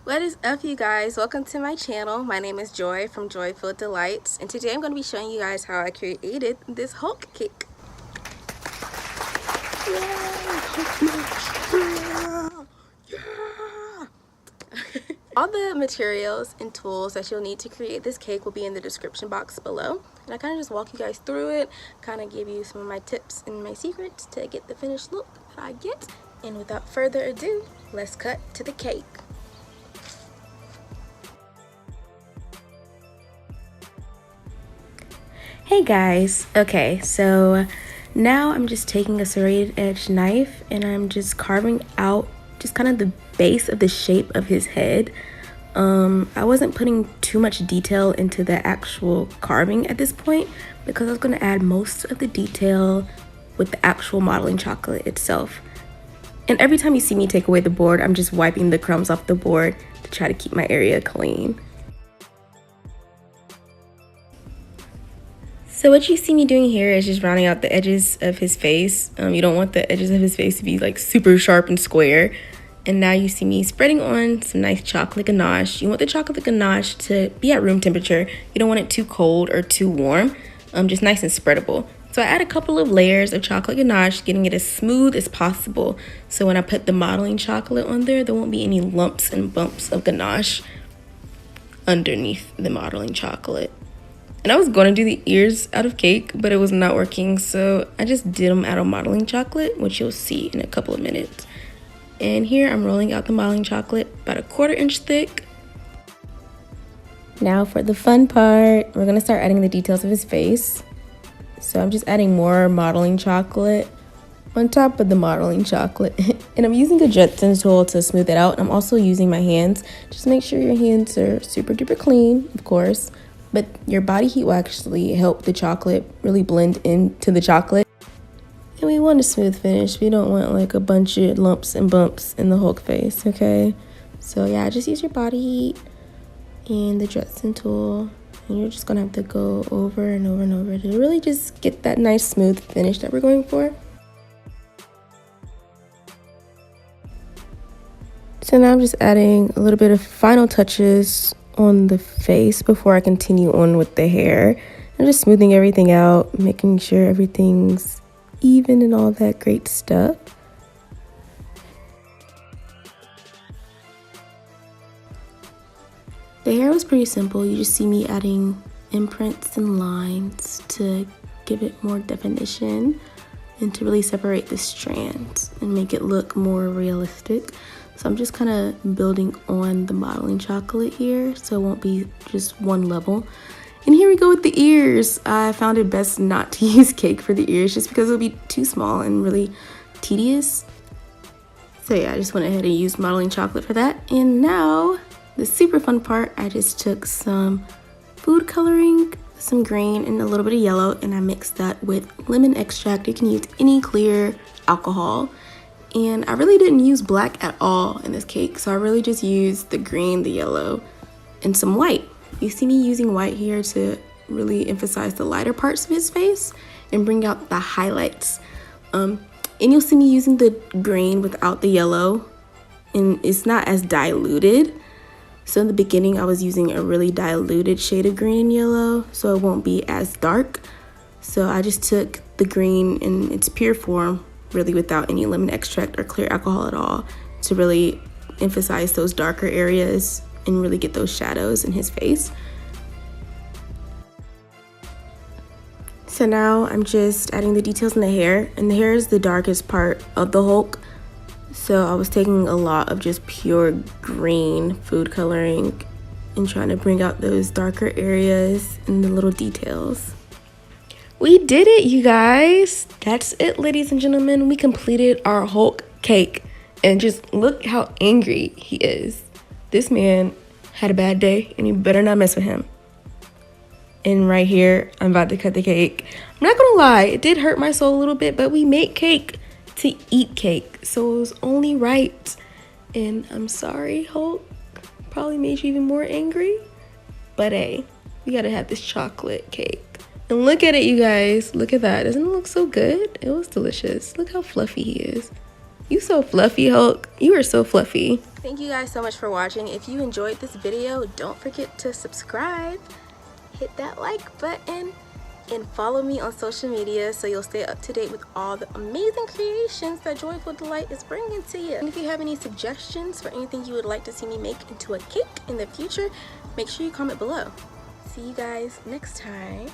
What is up, you guys? Welcome to my channel. My name is Joy from Joyful Delights, and today I'm going to be showing you guys how I created this Hulk cake. All the materials and tools that you'll need to create this cake will be in the description box below, and I kind of just walk you guys through it, kind of give you some of my tips and my secrets to get the finished look that I get. And without further ado, let's cut to the cake. Hey guys, okay, so now I'm just taking a serrated edge knife and I'm just carving out just kind of the base of the shape of his head. I wasn't putting too much detail into the actual carving at this point because I was going to add most of the detail with the actual modeling chocolate itself. And every time you see me take away the board, I'm just wiping the crumbs off the board to try to keep my area clean. So what you see me doing here is just rounding out the edges of his face. You don't want the edges of his face to be like super sharp and square. And now you see me spreading on some nice chocolate ganache. You want the chocolate ganache to be at room temperature. You don't want it too cold or too warm, just nice and spreadable. So I add a couple of layers of chocolate ganache, getting it as smooth as possible. So when I put the modeling chocolate on there won't be any lumps and bumps of ganache underneath the modeling chocolate. And I was going to do the ears out of cake, but it was not working, so I just did them out of modeling chocolate, which you'll see in a couple of minutes. And here I'm rolling out the modeling chocolate about a 1/4 inch thick. Now for the fun part, we're going to start adding the details of his face. So I'm just adding more modeling chocolate on top of the modeling chocolate. And I'm using the Dresden Tool to smooth it out. I'm also using my hands. Just make sure your hands are super duper clean, of course. But your body heat will actually help the chocolate really blend into the chocolate. And we want a smooth finish. We don't want like a bunch of lumps and bumps in the Hulk face, okay? So yeah, just use your body heat and the Dresden Tool. And you're just gonna have to go over and over and over to really just get that nice smooth finish that we're going for. So now I'm just adding a little bit of final touches on the face before I continue on with the hair. I'm just smoothing everything out, making sure everything's even and all that great stuff. The hair was pretty simple. You just see me adding imprints and lines to give it more definition and to really separate the strands and make it look more realistic. So I'm just kind of building on the modeling chocolate here, so it won't be just one level. And here we go with the ears. I found it best not to use cake for the ears just because it would be too small and really tedious. So yeah, I just went ahead and used modeling chocolate for that. And now, the super fun part, I just took some food coloring, some green, and a little bit of yellow, and I mixed that with lemon extract. You can use any clear alcohol. And I really didn't use black at all in this cake, so I really just used the green, the yellow, and some white. You see me using white here to really emphasize the lighter parts of his face and bring out the highlights. And you'll see me using the green without the yellow, and it's not as diluted. So in the beginning, I was using a really diluted shade of green and yellow, so it won't be as dark. So I just took the green in its pure form, really without any lemon extract or clear alcohol at all, to really emphasize those darker areas and really get those shadows in his face. So now I'm just adding the details in the hair, and the hair is the darkest part of the Hulk. So I was taking a lot of just pure green food coloring and trying to bring out those darker areas and the little details. We did it, you guys. That's it, ladies and gentlemen. We completed our Hulk cake. And just look how angry he is. This man had a bad day, and you better not mess with him. And right here, I'm about to cut the cake. I'm not gonna lie, it did hurt my soul a little bit, but we made cake to eat cake. So it was only right. And I'm sorry, Hulk. Probably made you even more angry. But hey, we gotta have this chocolate cake. And look at it, you guys. Look at that. Doesn't it look so good? It was delicious. Look how fluffy he is. You so fluffy, Hulk. You are so fluffy. Thank you guys so much for watching. If you enjoyed this video, don't forget to subscribe, hit that like button, and follow me on social media so you'll stay up to date with all the amazing creations that Joyful Delight is bringing to you. And if you have any suggestions for anything you would like to see me make into a cake in the future, make sure you comment below. See you guys next time.